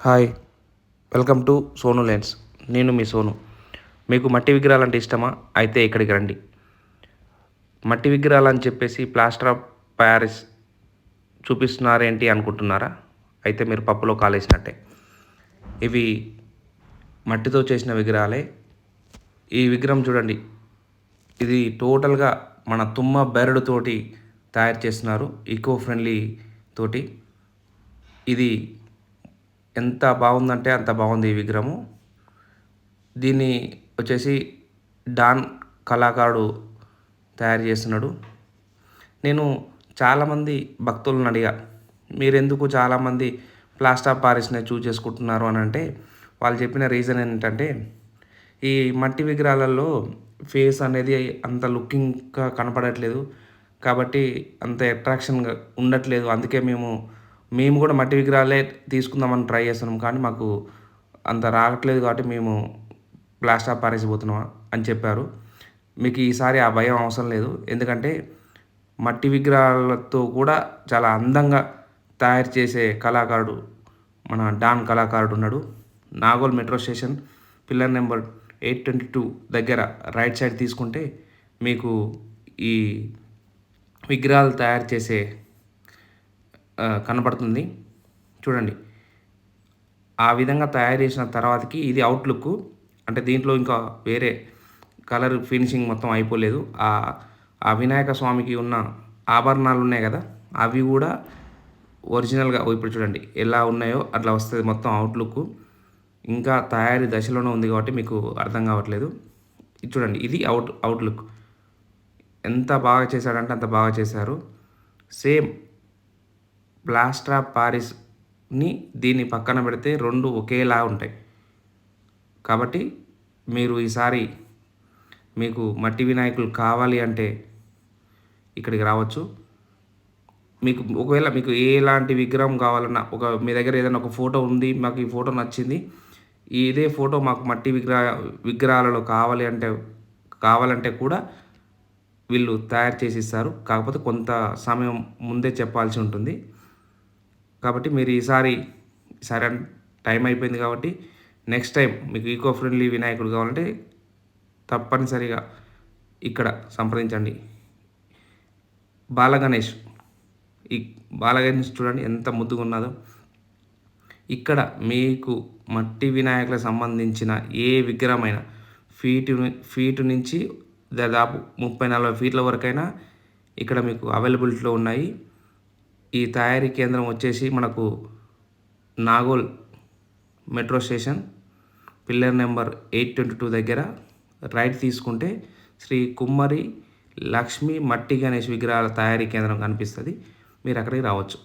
Hi, welcome to Sonu lens. నేను మీ సోను. మీకు మట్టి విగ్రహాలంటే ఇష్టమా? అయితే ఇక్కడికి రండి. మట్టి విగ్రహాలని చెప్పేసి ప్లాస్టర్ ఆఫ్ ప్యారిస్ చూపిస్తున్నారేంటి అనుకుంటున్నారా? అయితే మీరు పప్పులో కాలేసినట్టే. ఇవి మట్టితో చేసిన విగ్రహాలే. ఈ విగ్రహం చూడండి, ఇది టోటల్గా మన తుమ్మ బెరడుతోటి తయారు చేస్తున్నారు, ఈకో ఫ్రెండ్లీ తోటి. ఇది ఎంత బాగుందంటే అంత బాగుంది ఈ విగ్రహము. దీన్ని వచ్చేసి డాన్ కళాకారుడు తయారు చేస్తున్నాడు. నేను చాలామంది భక్తులను అడిగా, మీరెందుకు చాలామంది ప్లాస్టర్ ఆఫ్ పారిస్నే చూజ్ చేసుకుంటున్నారు అని అంటే, వాళ్ళు చెప్పిన రీజన్ ఏంటంటే, ఈ మట్టి విగ్రహాలలో ఫేస్ అనేది అంత లుకింగ్గా కనపడట్లేదు, కాబట్టి అంత అట్రాక్షన్గా ఉండట్లేదు. అందుకే మేము కూడా మట్టి విగ్రహాలే తీసుకుందామని ట్రై చేస్తున్నాం, కానీ మాకు అంత రావట్లేదు, కాబట్టి మేము ప్లాస్టర్ ఆఫ్ పారిస్ పోతున్నాం అని చెప్పారు. మీకు ఈసారి ఆ భయం అవసరం లేదు, ఎందుకంటే మట్టి విగ్రహాలతో కూడా చాలా అందంగా తయారు చేసే కళాకారుడు మన డాన్ కళాకారుడు ఉన్నాడు. Nagole metro station pillar number 822 దగ్గర రైట్ సైడ్ తీసుకుంటే మీకు ఈ విగ్రహాలు తయారు చేసే కనపడుతుంది. చూడండి, ఆ విధంగా తయారు చేసిన తర్వాతకి ఇది అవుట్లుక్. అంటే దీంట్లో ఇంకా వేరే కలర్ ఫినిషింగ్ మొత్తం అయిపోలేదు. ఆ వినాయక స్వామికి ఉన్న ఆభరణాలు ఉన్నాయి కదా, అవి కూడా ఒరిజినల్గా ఇప్పుడు చూడండి ఎలా ఉన్నాయో అట్లా వస్తుంది మొత్తం అవుట్లుక్. ఇంకా తయారీ దశలోనే ఉంది కాబట్టి మీకు అర్థం కావట్లేదు. ఇది చూడండి, ఇది అవుట్లుక్. ఎంత బాగా చేశాడంటే అంత బాగా చేశారు. సేమ్ ప్లాస్టర్ ఆఫ్ పారిస్ని దీన్ని పక్కన పెడితే రెండు ఒకేలా ఉంటాయి. కాబట్టి మీరు ఈసారి మీకు మట్టి వినాయకులు కావాలి అంటే ఇక్కడికి రావచ్చు. ఒకవేళ మీకు ఎలాంటి విగ్రహం కావాలన్నా, మీ దగ్గర ఏదైనా ఒక ఫోటో ఉంది, మాకు ఈ ఫోటో నచ్చింది, ఇదే ఫోటో మాకు మట్టి విగ్రహాలలో కావాలంటే కూడా వీళ్ళు తయారు చేసి ఇస్తారు. కాకపోతే కొంత సమయం ముందే చెప్పాల్సి ఉంటుంది. కాబట్టి మీరు ఈసారి టైం అయిపోయింది కాబట్టి నెక్స్ట్ టైం మీకు ఈకో ఫ్రెండ్లీ వినాయకుడు కావాలంటే తప్పనిసరిగా ఇక్కడ సంప్రదించండి. బాలగణేష్, ఈ బాలగణేష్ చూడండి ఎంత ముద్దుగా ఉన్నదో. ఇక్కడ మీకు మట్టి వినాయకులకు సంబంధించిన ఏ విగ్రహమైనా ఫీటు నుంచి దాదాపు 30-40 ఫీట్ల వరకైనా ఇక్కడ మీకు అవైలబిలిటీలో ఉన్నాయి. ఈ తయారీ కేంద్రం వచ్చేసి మనకు Nagole metro station pillar number 822 దగ్గర రైట్ తీసుకుంటే శ్రీ కుమ్మరి లక్ష్మీ మట్టి గణేష్ విగ్రహాల తయారీ కేంద్రం కనిపిస్తుంది. మీరు అక్కడికి రావచ్చు.